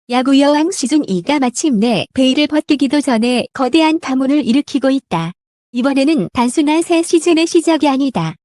야구 여왕 시즌2가 마침내 베일을 벗기기도 전에 거대한 파문을 일으키고 있다. 이번에는 단순한 새 시즌의 시작이 아니다.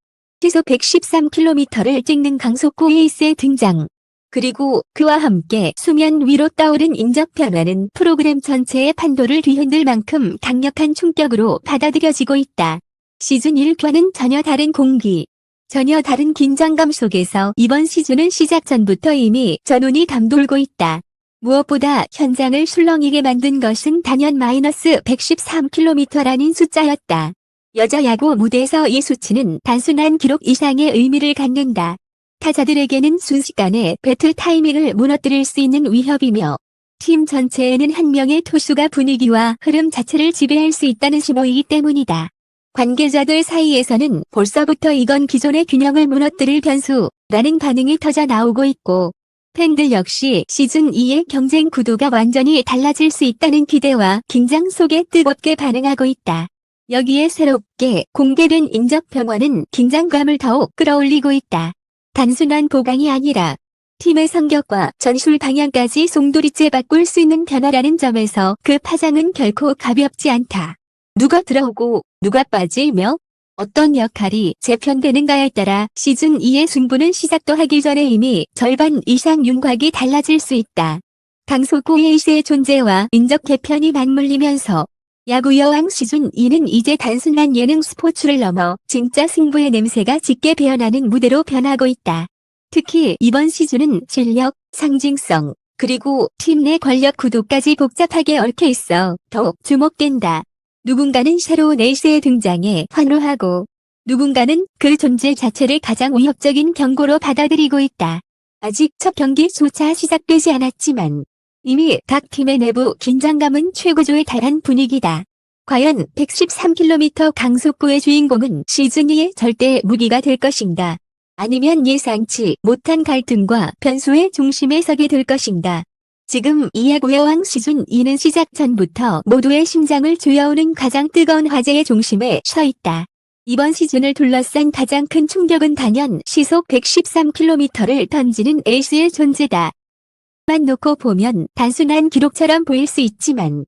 시속 113km를 찍는 강속구 에이스의 등장. 그리고 그와 함께 수면 위로 떠오른 인적 변화는 프로그램 전체의 판도를 뒤흔들 만큼 강력한 충격으로 받아들여지고 있다. 시즌 1과는 전혀 다른 공기, 전혀 다른 긴장감 속에서 이번 시즌은 시작 전부터 이미 전운이 감돌고 있다. 무엇보다 현장을 술렁이게 만든 것은 단연 마이너스 113km라는 숫자였다. 여자 야구 무대에서 이 수치는 단순한 기록 이상의 의미를 갖는다. 타자들에게는 순식간에 배트 타이밍을 무너뜨릴 수 있는 위협이며 팀 전체에는 한 명의 투수가 분위기와 흐름 자체를 지배할 수 있다는 신호이기 때문이다. 관계자들 사이에서는 벌써부터 이건 기존의 균형을 무너뜨릴 변수라는 반응이 터져 나오고 있고, 팬들 역시 시즌2의 경쟁 구도가 완전히 달라질 수 있다는 기대와 긴장 속에 뜨겁게 반응하고 있다. 여기에 새롭게 공개된 인적 변화는 긴장감을 더욱 끌어올리고 있다. 단순한 보강이 아니라 팀의 성격과 전술 방향까지 송두리째 바꿀 수 있는 변화라는 점에서 그 파장은 결코 가볍지 않다. 누가 들어오고 누가 빠지며 어떤 역할이 재편되는가에 따라 시즌2의 승부는 시작도 하기 전에 이미 절반 이상 윤곽이 달라질 수 있다. 강속구 에이스의 존재와 인적 개편이 맞물리면서 야구 여왕 시즌2는 이제 단순한 예능 스포츠를 넘어 진짜 승부의 냄새가 짙게 배어나는 무대로 변하고 있다. 특히 이번 시즌은 실력, 상징성, 그리고 팀 내 권력 구도까지 복잡하게 얽혀 있어 더욱 주목된다. 누군가는 새로운 에이스의 등장에 환호하고 누군가는 그 존재 자체를 가장 위협적인 경고로 받아들이고 있다. 아직 첫 경기조차 시작되지 않았지만 이미 각 팀의 내부 긴장감은 최고조에 달한 분위기다. 과연 113km 강속구의 주인공은 시즌2의 절대 무기가 될 것인가? 아니면 예상치 못한 갈등과 변수의 중심에 서게 될 것인가? 지금 이 야구 여왕 시즌2는 시작 전부터 모두의 심장을 조여오는 가장 뜨거운 화제의 중심에 서 있다. 이번 시즌을 둘러싼 가장 큰 충격은 단연 시속 113km를 던지는 에이스의 존재다. 만 놓고 보면 단순한 기록처럼 보일 수 있지만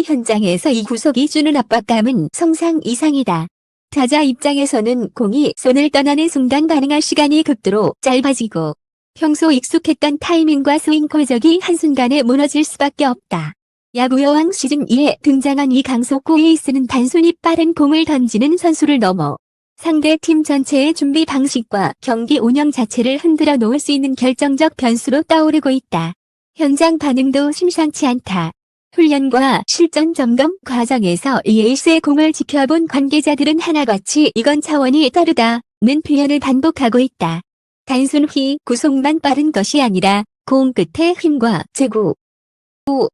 현장에서 이 구속이 주는 압박감은 상상 이상이다. 타자 입장에서는 공이 손을 떠나는 순간 반응할 시간이 극도로 짧아지고 평소 익숙했던 타이밍과 스윙 궤적이 한순간에 무너질 수밖에 없다. 야구 여왕 시즌2에 등장한 이 강속구 에이스는 단순히 빠른 공을 던지는 선수를 넘어 상대 팀 전체의 준비 방식과 경기 운영 자체를 흔들어 놓을 수 있는 결정적 변수로 떠오르고 있다. 현장 반응도 심상치 않다. 훈련과 실전 점검 과정에서 이 에이스의 공을 지켜본 관계자들은 하나같이 이건 차원이 다르다는 표현을 반복하고 있다. 단순히 구속만 빠른 것이 아니라 공 끝의 힘과 제구,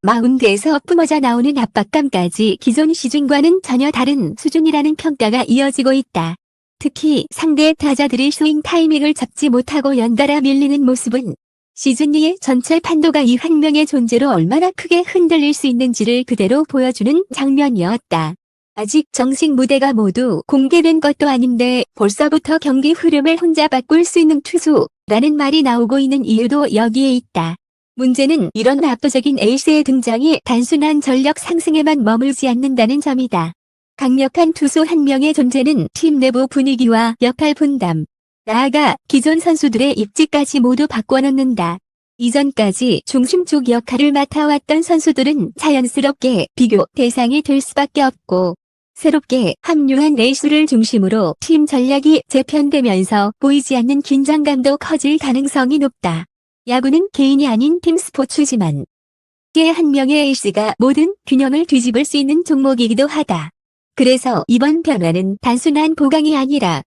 마운드에서 뿜어져 나오는 압박감까지 기존 시즌과는 전혀 다른 수준이라는 평가가 이어지고 있다. 특히 상대 타자들이 스윙 타이밍을 잡지 못하고 연달아 밀리는 모습은 시즌2의 전체 판도가 이 한 명의 존재로 얼마나 크게 흔들릴 수 있는지를 그대로 보여주는 장면이었다. 아직 정식 무대가 모두 공개된 것도 아닌데 벌써부터 경기 흐름을 혼자 바꿀 수 있는 투수라는 말이 나오고 있는 이유도 여기에 있다. 문제는 이런 압도적인 에이스의 등장이 단순한 전력 상승에만 머물지 않는다는 점이다. 강력한 투수 한 명의 존재는 팀 내부 분위기와 역할 분담, 나아가 기존 선수들의 입지까지 모두 바꿔놓는다. 이전까지 중심 쪽 역할을 맡아왔던 선수들은 자연스럽게 비교 대상이 될 수밖에 없고 새롭게 합류한 에이스를 중심으로 팀 전략이 재편되면서 보이지 않는 긴장감도 커질 가능성이 높다. 야구는 개인이 아닌 팀 스포츠지만 한 명의 에이스가 모든 균형을 뒤집을 수 있는 종목이기도 하다. 그래서 이번 변화는 단순한 보강이 아니라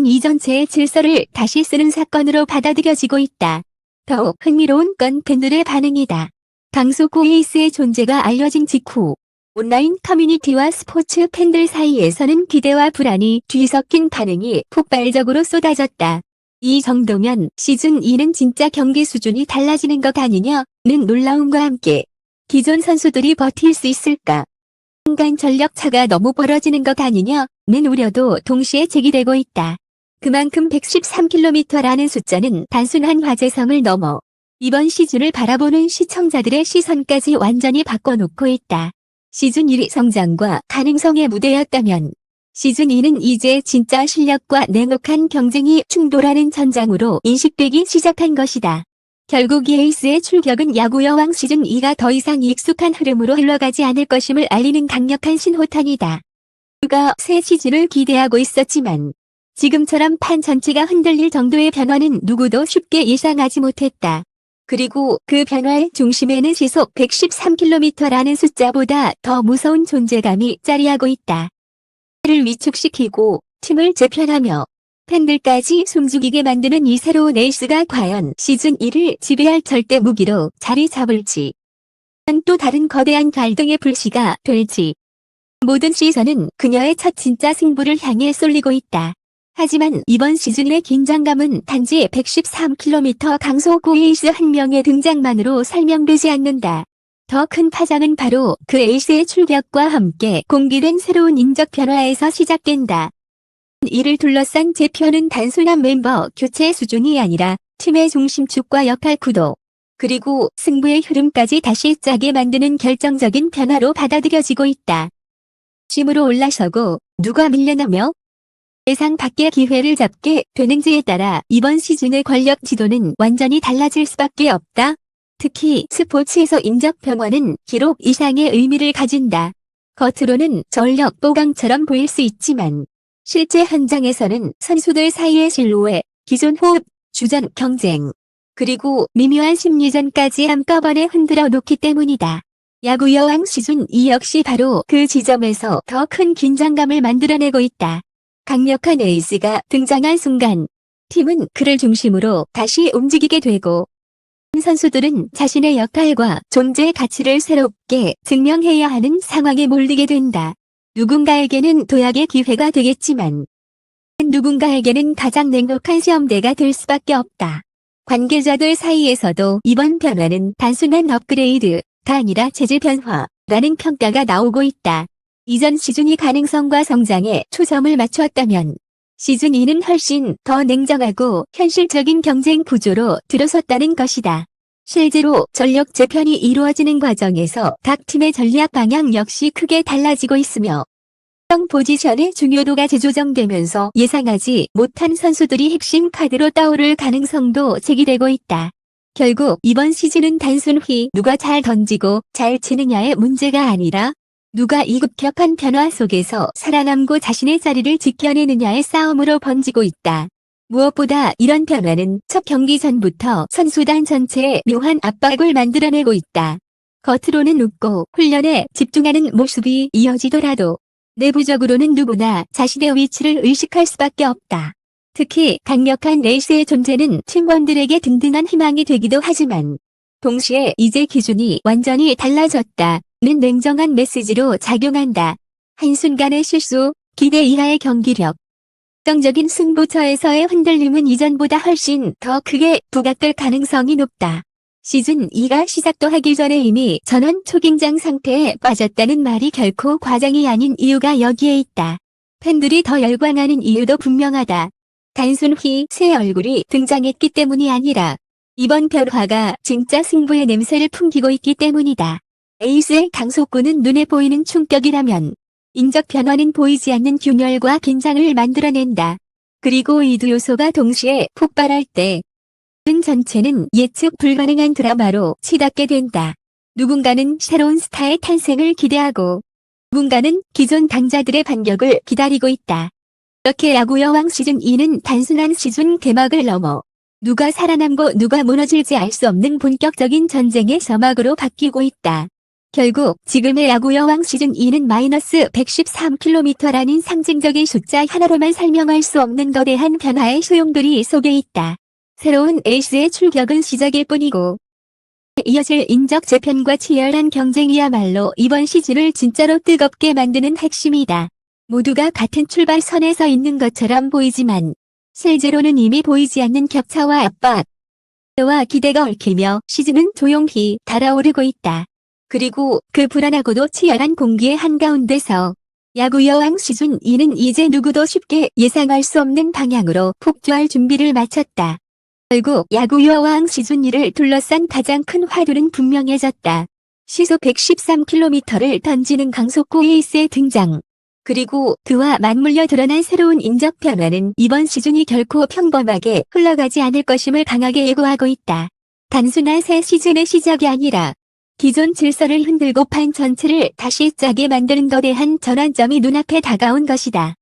이 전체의 질서를 다시 쓰는 사건으로 받아들여지고 있다. 더욱 흥미로운 건 팬들의 반응이다. 강속구 에이스의 존재가 알려진 직후 온라인 커뮤니티와 스포츠 팬들 사이에서는 기대와 불안이 뒤섞인 반응이 폭발적으로 쏟아졌다. 이 정도면 시즌2는 진짜 경기 수준이 달라지는 것 아니냐는 놀라움과 함께 기존 선수들이 버틸 수 있을까? 순간 전력 차가 너무 벌어지는 것 아니냐는 우려도 동시에 제기되고 있다. 그만큼 113km라는 숫자는 단순한 화제성을 넘어 이번 시즌을 바라보는 시청자들의 시선까지 완전히 바꿔놓고 있다. 시즌 1이 성장과 가능성의 무대였다면 시즌 2는 이제 진짜 실력과 냉혹한 경쟁이 충돌하는 전장으로 인식되기 시작한 것이다. 결국 이 에이스의 출격은 야구 여왕 시즌 2가 더 이상 익숙한 흐름으로 흘러가지 않을 것임을 알리는 강력한 신호탄이다. 누가 새 시즌을 기대하고 있었지만 지금처럼 판 전체가 흔들릴 정도의 변화는 누구도 쉽게 예상하지 못했다. 그리고 그 변화의 중심에는 시속 113km라는 숫자보다 더 무서운 존재감이 자리하고 있다. 를 위축시키고 팀을 재편하며 팬들까지 숨죽이게 만드는 이 새로운 에이스가 과연 시즌 1을 지배할 절대 무기로 자리 잡을지, 또 다른 거대한 갈등의 불씨가 될지, 모든 시선은 그녀의 첫 진짜 승부를 향해 쏠리고 있다. 하지만 이번 시즌의 긴장감은 단지 113km 강속 에이스 한 명의 등장만으로 설명되지 않는다. 더 큰 파장은 바로 그 에이스의 출격과 함께 공개된 새로운 인적 변화에서 시작된다. 이를 둘러싼 재편은 단순한 멤버 교체 수준이 아니라 팀의 중심축과 역할 구도, 그리고 승부의 흐름까지 다시 짜게 만드는 결정적인 변화로 받아들여지고 있다. 심으로 올라서고 누가 밀려나며 예상 밖의 기회를 잡게 되는지에 따라 이번 시즌의 권력 지도는 완전히 달라질 수밖에 없다. 특히 스포츠에서 인적 변화는 기록 이상의 의미를 가진다. 겉으로는 전력 보강처럼 보일 수 있지만 실제 현장에서는 선수들 사이의 신뢰, 기존 호흡, 주전 경쟁, 그리고 미묘한 심리전까지 한꺼번에 흔들어 놓기 때문이다. 야구 여왕 시즌 2 역시 바로 그 지점에서 더 큰 긴장감을 만들어내고 있다. 강력한 에이스가 등장한 순간 팀은 그를 중심으로 다시 움직이게 되고 선수들은 자신의 역할과 존재 가치를 새롭게 증명해야 하는 상황에 몰리게 된다. 누군가에게는 도약의 기회가 되겠지만 누군가에게는 가장 냉혹한 시험대가 될 수밖에 없다. 관계자들 사이에서도 이번 변화는 단순한 업그레이드가 아니라 체질 변화라는 평가가 나오고 있다. 이전 시즌이 가능성과 성장에 초점을 맞추었다면 시즌 2는 훨씬 더 냉정하고 현실적인 경쟁 구조로 들어섰다는 것이다. 실제로 전력 재편이 이루어지는 과정에서 각 팀의 전략 방향 역시 크게 달라지고 있으며 포지션의 중요도가 재조정되면서 예상하지 못한 선수들이 핵심 카드로 떠오를 가능성도 제기되고 있다. 결국 이번 시즌은 단순히 누가 잘 던지고 잘 치느냐의 문제가 아니라 누가 이 급격한 변화 속에서 살아남고 자신의 자리를 지켜내느냐의 싸움으로 번지고 있다. 무엇보다 이런 변화는 첫 경기 전부터 선수단 전체에 묘한 압박을 만들어내고 있다. 겉으로는 웃고 훈련에 집중하는 모습이 이어지더라도 내부적으로는 누구나 자신의 위치를 의식할 수밖에 없다. 특히 강력한 에이스의 존재는 팀원들에게 든든한 희망이 되기도 하지만 동시에 이제 기준이 완전히 달라졌다. 는 냉정한 메시지로 작용한다. 한순간의 실수, 기대 이하의 경기력, 정적인 승부처에서의 흔들림은 이전보다 훨씬 더 크게 부각될 가능성이 높다. 시즌 2가 시작도 하기 전에 이미 전원 초긴장 상태에 빠졌다는 말이 결코 과장이 아닌 이유가 여기에 있다. 팬들이 더 열광하는 이유도 분명하다. 단순히 새 얼굴이 등장했기 때문이 아니라 이번 변화가 진짜 승부의 냄새를 풍기고 있기 때문이다. 에이스의 강속구는 눈에 보이는 충격이라면 인적 변화는 보이지 않는 균열과 긴장을 만들어낸다. 그리고 이 두 요소가 동시에 폭발할 때 전체는 예측 불가능한 드라마로 치닫게 된다. 누군가는 새로운 스타의 탄생을 기대하고 누군가는 기존 강자들의 반격을 기다리고 있다. 이렇게 야구 여왕 시즌 2는 단순한 시즌 개막을 넘어 누가 살아남고 누가 무너질지 알 수 없는 본격적인 전쟁의 서막으로 바뀌고 있다. 결국 지금의 야구 여왕 시즌 2는 마이너스 113km라는 상징적인 숫자 하나로만 설명할 수 없는 거대한 변화의 소용돌이 속에 있다. 새로운 에이스의 출격은 시작일 뿐이고 이어질 인적 재편과 치열한 경쟁이야말로 이번 시즌을 진짜로 뜨겁게 만드는 핵심이다. 모두가 같은 출발선에 서 있는 것처럼 보이지만 실제로는 이미 보이지 않는 격차와 압박, 와 기대가 얽히며 시즌은 조용히 달아오르고 있다. 그리고 그 불안하고도 치열한 공기의 한가운데서 야구 여왕 시즌 2는 이제 누구도 쉽게 예상할 수 없는 방향으로 폭주할 준비를 마쳤다. 결국 야구 여왕 시즌2를 둘러싼 가장 큰 화두는 분명해졌다. 시속 113km를 던지는 강속구 에이스의 등장. 그리고 그와 맞물려 드러난 새로운 인적 변화는 이번 시즌이 결코 평범하게 흘러가지 않을 것임을 강하게 예고하고 있다. 단순한 새 시즌의 시작이 아니라 기존 질서를 흔들고 판 전체를 다시 짜게 만드는 거대한 전환점이 눈앞에 다가온 것이다.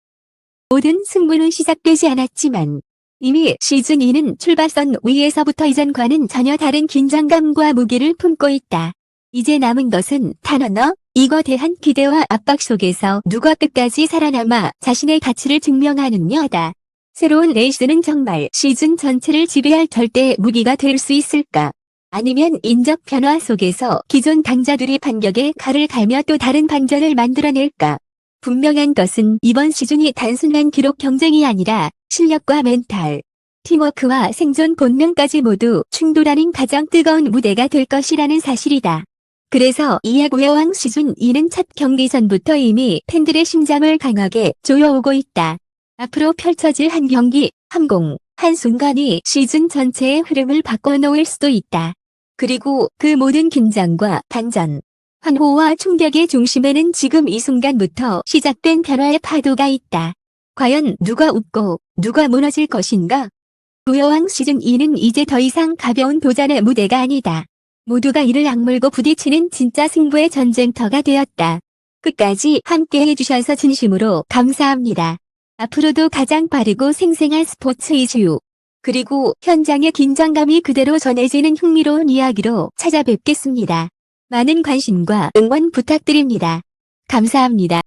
모든 승부는 시작되지 않았지만 이미 시즌2는 출발선 위에서부터 이전과는 전혀 다른 긴장감과 무게를 품고 있다. 이제 남은 것은 단 하나, 이 거대한 기대와 압박 속에서 누가 끝까지 살아남아 자신의 가치를 증명하느냐다. 새로운 레이스는 정말 시즌 전체를 지배할 절대 무기가 될 수 있을까? 아니면 인적 변화 속에서 기존 강자들이 반격에 칼을 갈며 또 다른 반전을 만들어낼까? 분명한 것은 이번 시즌이 단순한 기록 경쟁이 아니라 실력과 멘탈, 팀워크와 생존 본능까지 모두 충돌하는 가장 뜨거운 무대가 될 것이라는 사실이다. 그래서 이 야구 여왕 시즌2는 첫 경기 전부터 이미 팬들의 심장을 강하게 조여오고 있다. 앞으로 펼쳐질 한 경기, 한 공, 한 순간이 시즌 전체의 흐름을 바꿔놓을 수도 있다. 그리고 그 모든 긴장과 반전, 환호와 충격의 중심에는 지금 이 순간부터 시작된 변화의 파도가 있다. 과연 누가 웃고 누가 무너질 것인가? 여왕 시즌2는 이제 더 이상 가벼운 도전의 무대가 아니다. 모두가 이를 악물고 부딪히는 진짜 승부의 전쟁터가 되었다. 끝까지 함께 해주셔서 진심으로 감사합니다. 앞으로도 가장 빠르고 생생한 스포츠 이슈, 그리고 현장의 긴장감이 그대로 전해지는 흥미로운 이야기로 찾아뵙겠습니다. 많은 관심과 응원 부탁드립니다. 감사합니다.